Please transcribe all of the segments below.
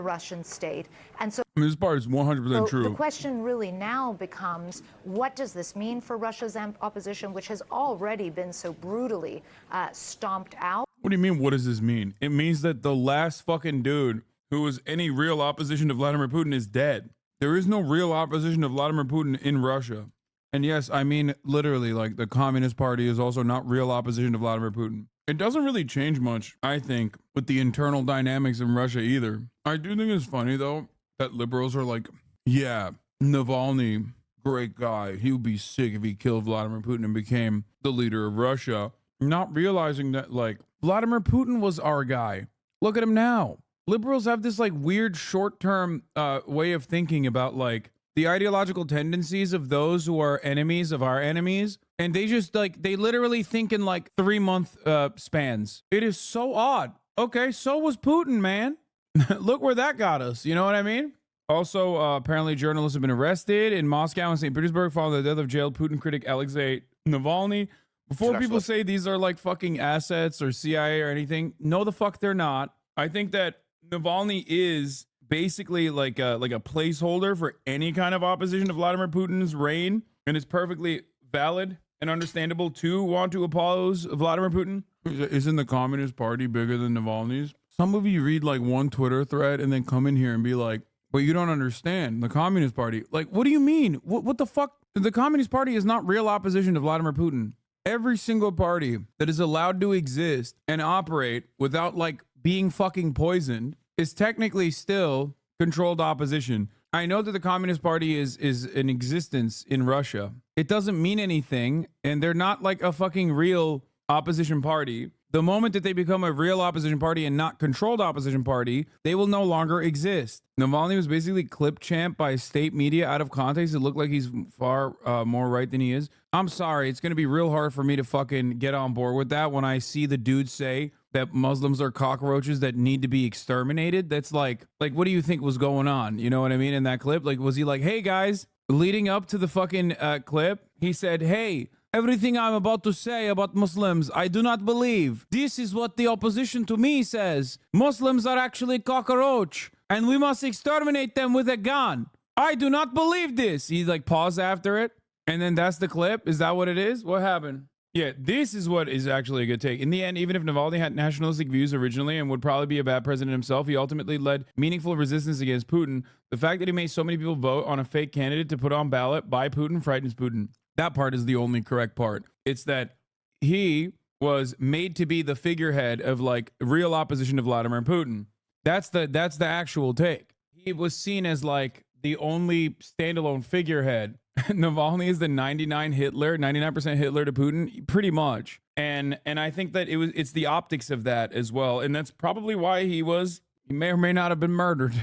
Russian state. And so this part is 100% true. the question really now becomes, what does this mean for Russia's opposition, which has already been so brutally stomped out? What do you mean, what does this mean? It means that the last fucking dude who was any real opposition to Vladimir Putin is dead. There is no real opposition to Vladimir Putin in Russia. And yes, I mean, literally, like, the Communist Party is also not real opposition to Vladimir Putin. It doesn't really change much, I think, with the internal dynamics in Russia either. I do think it's funny, though, that liberals are like, yeah, Navalny, great guy. He would be sick if he killed Vladimir Putin and became the leader of Russia. Not realizing that, like, Vladimir Putin was our guy. Look at him now. Liberals have this, like, weird short-term way of thinking about, like, the ideological tendencies of those who are enemies of our enemies. And they just, like, they literally think in, like, 3-month spans. It is so odd. Okay, so was Putin, man. Look where that got us. You know what I mean? Also, apparently journalists have been arrested in Moscow and St. Petersburg following the death of jailed Putin critic Alexei Navalny. Before people say these are, like, fucking assets or CIA or anything, no, the fuck they're not. I think that Navalny is basically like a placeholder for any kind of opposition to Vladimir Putin's reign, and it's perfectly valid and understandable to want to oppose Vladimir Putin. Isn't the Communist Party bigger than Navalny's? Some of you read, like, one Twitter thread and then come in here and be like, but you don't understand the Communist Party. Like, what do you mean? What the fuck? The Communist Party is not real opposition to Vladimir Putin. Every single party that is allowed to exist and operate without, like, being fucking poisoned is technically still controlled opposition. I know that the Communist Party is in existence in Russia. It doesn't mean anything, and they're not like a fucking real opposition party. The moment that they become a real opposition party and not controlled opposition party, they will no longer exist. Navalny was basically clip champed by state media out of context. It looked like he's far more right than he is. I'm sorry. It's going to be real hard for me to fucking get on board with that when I see the dude say that Muslims are cockroaches that need to be exterminated. That's like, what do you think was going on? You know what I mean? In that clip, like, was he like, hey guys, leading up to the fucking clip, he said, hey, everything I'm about to say about Muslims, I do not believe. This is what the opposition to me says. Muslims are actually cockroach and we must exterminate them with a gun. I do not believe this. He like paused after it. And then that's the clip. Is that what it is? What happened? Yeah, this is what is actually a good take. In the end, even if Navalny had nationalistic views originally and would probably be a bad president himself, he ultimately led meaningful resistance against Putin. The fact that he made so many people vote on a fake candidate to put on ballot by Putin frightens Putin. That part is the only correct part. It's that he was made to be the figurehead of like real opposition to Vladimir Putin. That's the actual take. He was seen as like the only standalone figurehead. Navalny is the 99% Hitler to Putin, pretty much. And I think that it's the optics of that as well. And that's probably why he may or may not have been murdered.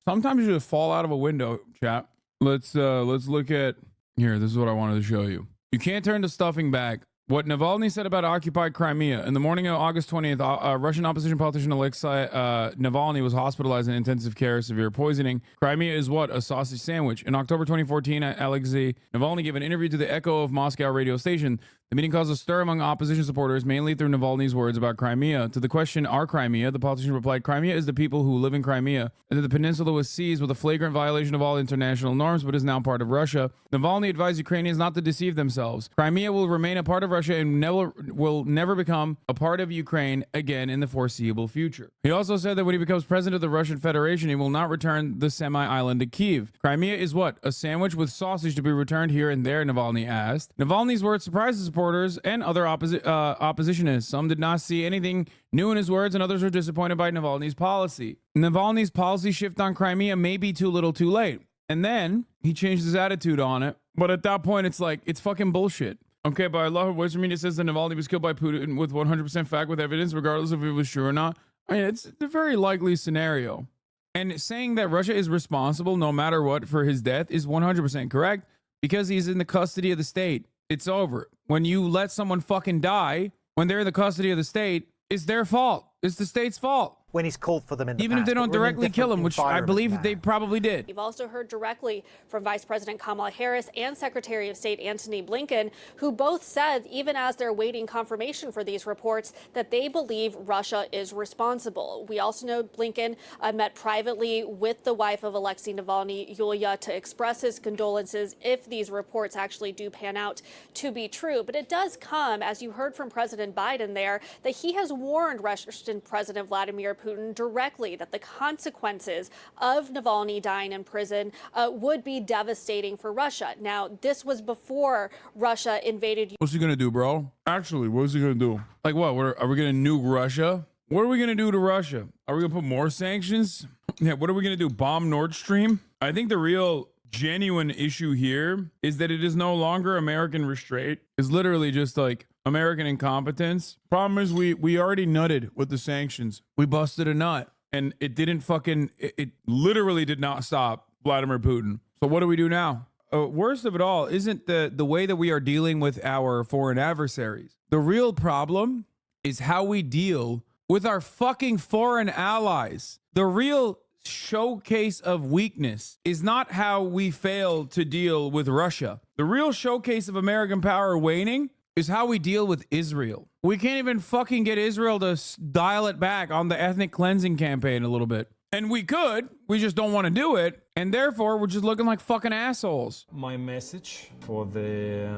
Sometimes you just fall out of a window, chat. Let's look at here. This is what I wanted to show you. You can't turn the stuffing back. What Navalny said about occupied Crimea. In the morning of August 20th, Russian opposition politician Alexei Navalny was hospitalized in intensive care, severe poisoning. Crimea is what? A sausage sandwich. In October 2014, Alexei Navalny gave an interview to the Echo of Moscow radio station. The meeting caused a stir among opposition supporters, mainly through Navalny's words about Crimea. To the question, are Crimea? The politician replied, Crimea is the people who live in Crimea, and that the peninsula was seized with a flagrant violation of all international norms, but is now part of Russia. Navalny advised Ukrainians not to deceive themselves. Crimea will remain a part of Russia and will never become a part of Ukraine again in the foreseeable future. He also said that when he becomes president of the Russian Federation, he will not return the semi-island to Kyiv. Crimea is what? A sandwich with sausage to be returned here and there, Navalny asked. Navalny's words surprised his supporters and other oppositionists. Some did not see anything new in his words, and others were disappointed by Navalny's policy. Navalny's policy shift on Crimea may be too little too late. And then he changed his attitude on it. But at that point, it's like, it's fucking bullshit. Okay, but I love what Western media says that Navalny was killed by Putin with 100% fact with evidence, regardless of if it was true or not. I mean, it's a very likely scenario. And saying that Russia is responsible no matter what for his death is 100% correct because he's in the custody of the state. It's over. When you let someone fucking die, when they're in the custody of the state, it's their fault. It's the state's fault. when he's called for them in the Even if past, they but don't we're in a directly kill different him, which I environment believe now. they probably did. You've also heard directly from Vice President Kamala Harris and Secretary of State Antony Blinken, who both said, even as they're waiting confirmation for these reports, that they believe Russia is responsible. We also know Blinken met privately with the wife of Alexei Navalny, Yulia, to express his condolences if these reports actually do pan out to be true. But it does come, as you heard from President Biden there, that he has warned Russian President Vladimir Putin directly that the consequences of Navalny dying in prison would be devastating for Russia. Now, this was before Russia invaded. What's he gonna do, bro? Actually, what's he gonna do? Like what? Are we gonna nuke Russia? What are we gonna do to Russia? Are we gonna put more sanctions? Yeah, what are we gonna do? Bomb Nord Stream? I think the real genuine issue here is that it is no longer American restraint. It's literally just like American incompetence. Problem is we already nutted with the sanctions. We busted a nut and it didn't fucking, it literally did not stop Vladimir Putin. So what do we do now? Worst of it all isn't the way that we are dealing with our foreign adversaries. The real problem is how we deal with our fucking foreign allies. The real showcase of weakness is not how we fail to deal with Russia. The real showcase of American power waning is how we deal with Israel. We can't even fucking get Israel to dial it back on the ethnic cleansing campaign a little bit. And we could, we just don't want to do it. And therefore, we're just looking like fucking assholes. My message for the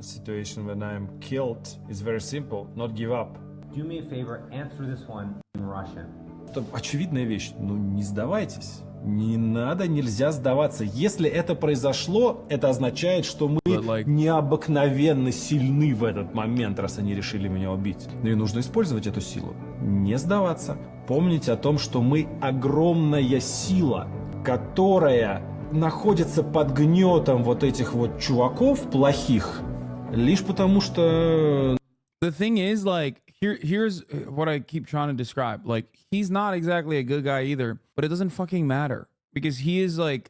situation when I'm killed is very simple. Not give up. Do me a favor, answer this one in Russian. Это очевидная вещь. Ну, не сдавайтесь. Не надо, нельзя сдаваться. Если это произошло, это означает, что мы необыкновенно сильны в этот момент, раз они решили меня убить. Ну и нужно использовать эту силу. Не сдаваться. Помните о том, что мы огромная сила, которая находится под гнетом вот этих вот чуваков плохих, лишь потому что... The thing is, like, here's what I keep trying to describe. Like, he's not exactly a good guy either, but it doesn't fucking matter because he is a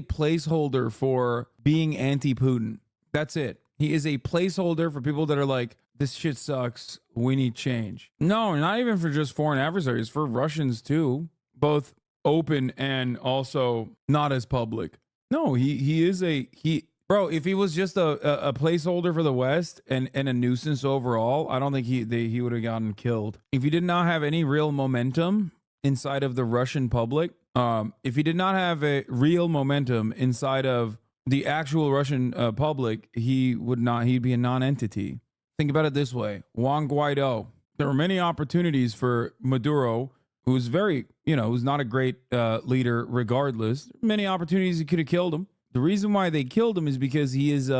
placeholder for being anti-Putin. That's it. He is a placeholder for people that are like, this shit sucks. We need change. No, not even for just foreign adversaries, for Russians too, both open and also not as public. No, bro, if he was just a placeholder for the West and a nuisance overall, I don't think he would have gotten killed. If he did not have any real momentum inside of the Russian public, if he did not have a real momentum inside of the actual Russian public, he'd be a non-entity. Think about it this way. Juan Guaido, there were many opportunities for Maduro, who's who's not a great leader regardless. Many opportunities he could have killed him. The reason why they killed him is because he is,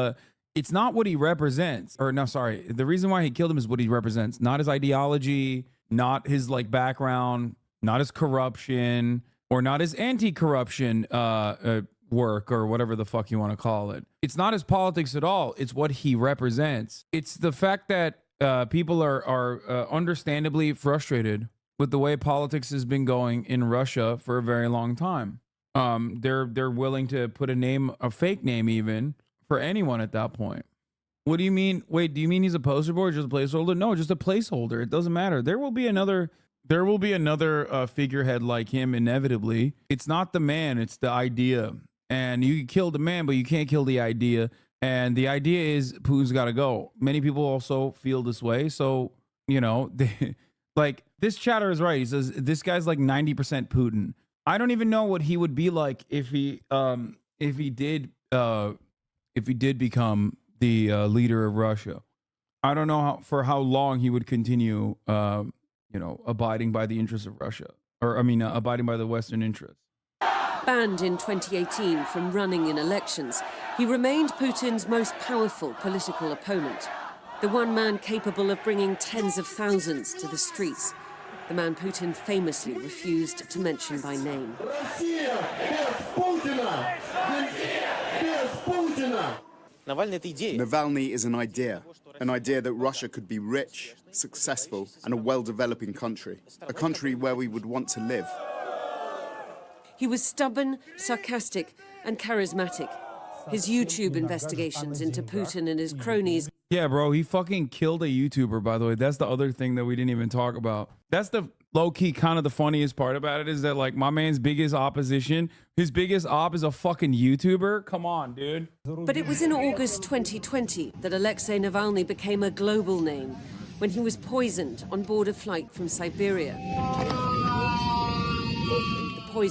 it's not what he represents. Or no, sorry. The reason why he killed him is what he represents. Not his ideology, not his background, not his corruption, or not his anti-corruption work or whatever the fuck you want to call it. It's not his politics at all. It's what he represents. It's the fact that people are understandably frustrated with the way politics has been going in Russia for a very long time. They're willing to put a fake name even for anyone at that point. What do you mean? Wait, do you mean he's a poster boy or just a placeholder? No, just a placeholder. It doesn't matter. There will be another figurehead like him inevitably. It's not the man, it's the idea. And you can kill the man, but you can't kill the idea. And the idea is Putin's got to go. Many people also feel this way. So, like this chatter is right. He says this guy's like 90% Putin. I don't even know what he would be like if he did become the leader of Russia. I don't know for how long he would continue, abiding by the interests of Russia, abiding by the Western interests. Banned in 2018 from running in elections, he remained Putin's most powerful political opponent, the one man capable of bringing tens of thousands to the streets. The man Putin famously refused to mention by name. Navalny is an idea that Russia could be rich, successful, and a well-developing country, a country where we would want to live. He was stubborn, sarcastic, and charismatic. His YouTube investigations into Putin and his cronies. Yeah, bro, he fucking killed a YouTuber, by the way. That's the other thing that we didn't even talk about. That's low-key kind of the funniest part about it is that, like, my man's biggest opposition, his biggest op is a fucking YouTuber. Come on, dude. But it was in August 2020 that Alexei Navalny became a global name when he was poisoned on board a flight from Siberia.